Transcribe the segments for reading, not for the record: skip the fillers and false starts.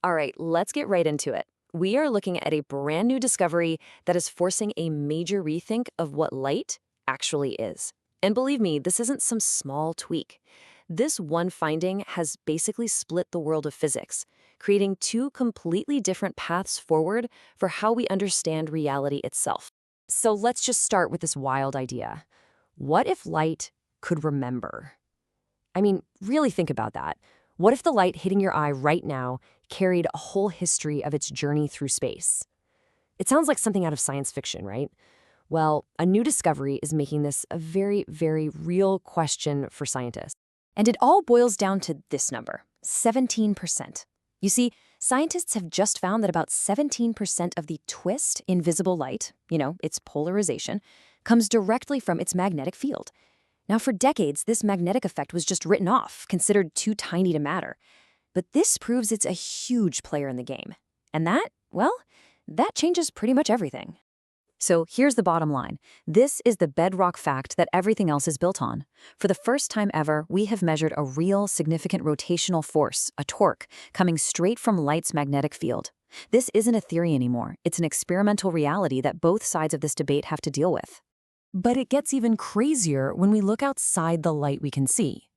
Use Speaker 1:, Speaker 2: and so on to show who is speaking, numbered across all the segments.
Speaker 1: All right, let's get right into it. We are looking at a brand new discovery that is forcing a major rethink of what light actually is. And believe me, this isn't some small tweak. This one finding has basically split the world of physics, creating two completely different paths forward for how we understand reality itself. So let's just start with this wild idea. What if light could remember? I mean, really think about that. What if the light hitting your eye right now carried a whole history of its journey through space? It sounds like something out of science fiction, right? Well, a new discovery is making this a very, very real question for scientists. And it all boils down to this number, 17%. You see, scientists have just found that about 17% of the twist in visible light, its polarization, comes directly from its magnetic field. Now, for decades, this magnetic effect was just written off, considered too tiny to matter. But this proves it's a huge player in the game. And that changes pretty much everything. So here's the bottom line. This is the bedrock fact that everything else is built on. For the first time ever, we have measured a real, significant rotational force, a torque, coming straight from light's magnetic field. This isn't a theory anymore. It's an experimental reality that both sides of this debate have to deal with. But it gets even crazier when we look outside the light we can see.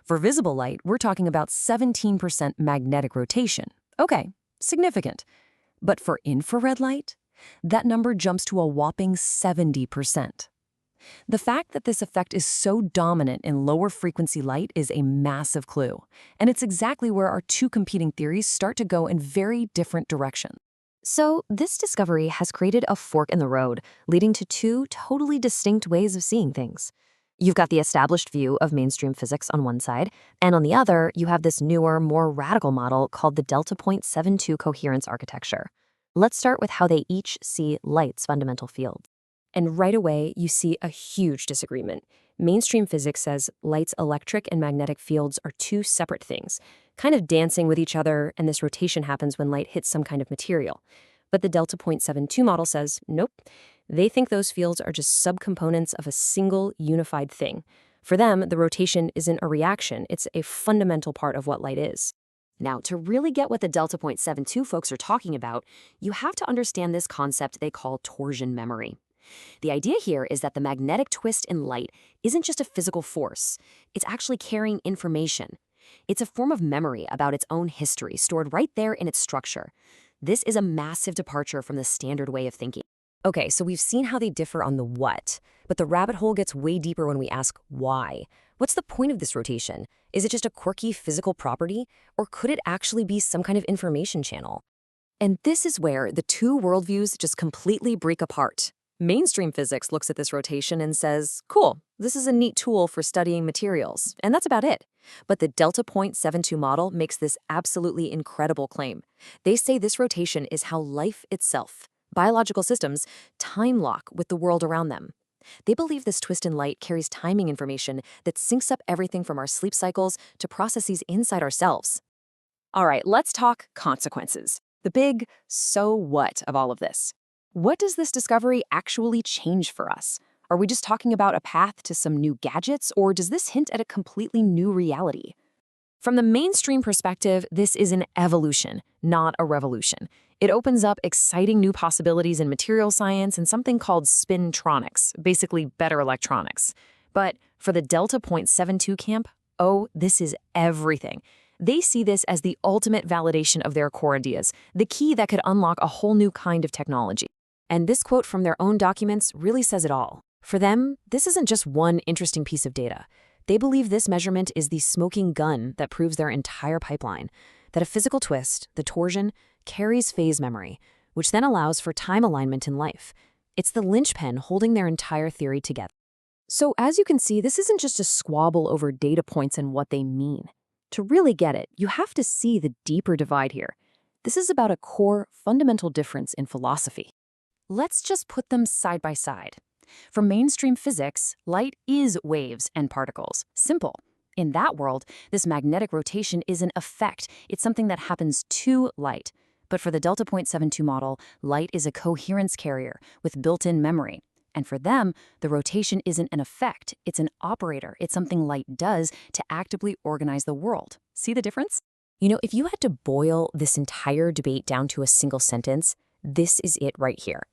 Speaker 1: For visible light, we're talking about 17% magnetic rotation. Okay, significant. But for infrared light, that number jumps to a whopping 70%. The fact that this effect is so dominant in lower frequency light is a massive clue, and it's exactly where our two competing theories start to go in very different directions. So this discovery has created a fork in the road, leading to two totally distinct ways of seeing things. You've got the established view of mainstream physics on one side, and on the other, you have this newer, more radical model called the Δ.72 coherence architecture. Let's start with how they each see light's fundamental field. And right away, you see a huge disagreement. Mainstream physics says light's electric and magnetic fields are two separate things, kind of dancing with each other, and this rotation happens when light hits some kind of material. But the Δ.72 model says, nope. They think those fields are just subcomponents of a single unified thing. For them, the rotation isn't a reaction, it's a fundamental part of what light is. Now, to really get what the Δ.72 folks are talking about, you have to understand this concept they call torsion memory. The idea here is that the magnetic twist in light isn't just a physical force. It's actually carrying information. It's a form of memory about its own history, stored right there in its structure. This is a massive departure from the standard way of thinking. Okay, so we've seen how they differ on the what, but the rabbit hole gets way deeper when we ask why. What's the point of this rotation? Is it just a quirky physical property, or could it actually be some kind of information channel? And this is where the two worldviews just completely break apart. Mainstream physics looks at this rotation and says, cool, this is a neat tool for studying materials, and that's about it. But the Δ.72 model makes this absolutely incredible claim. They say this rotation is how life itself, biological systems, time lock with the world around them. They believe this twist in light carries timing information that syncs up everything from our sleep cycles to processes inside ourselves. All right, let's talk consequences. The big so what of all of this. What does this discovery actually change for us? Are we just talking about a path to some new gadgets, or does this hint at a completely new reality? From the mainstream perspective, this is an evolution, not a revolution. It opens up exciting new possibilities in material science and something called spintronics, basically better electronics. But for the Δ.72 camp, oh, this is everything. They see this as the ultimate validation of their core ideas, the key that could unlock a whole new kind of technology. And this quote from their own documents really says it all. For them, this isn't just one interesting piece of data. They believe this measurement is the smoking gun that proves their entire pipeline, that a physical twist, the torsion, carries phase memory, which then allows for time alignment in life. It's the linchpin holding their entire theory together. So as you can see, this isn't just a squabble over data points and what they mean. To really get it, you have to see the deeper divide here. This is about a core, fundamental difference in philosophy. Let's just put them side by side. For mainstream physics, light is waves and particles. Simple. In that world, this magnetic rotation is an effect. It's something that happens to light. But for the Δ.72 model, light is a coherence carrier with built-in memory. And for them, the rotation isn't an effect, it's an operator. It's something light does to actively organize the world. See the difference? If you had to boil this entire debate down to a single sentence, this is it right here.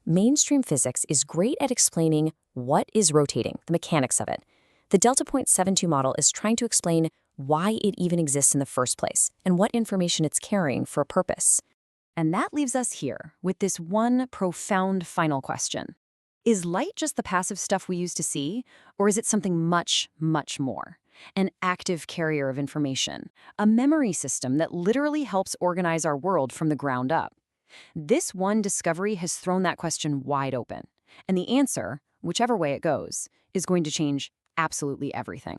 Speaker 1: Mainstream physics is great at explaining what is rotating, the mechanics of it. The Δ.72 model is trying to explain why it even exists in the first place and what information it's carrying for a purpose. And that leaves us here with this one profound final question. Is light just the passive stuff we use to see, or is it something much, much more? An active carrier of information, a memory system that literally helps organize our world from the ground up. This one discovery has thrown that question wide open, and the answer, whichever way it goes, is going to change absolutely everything.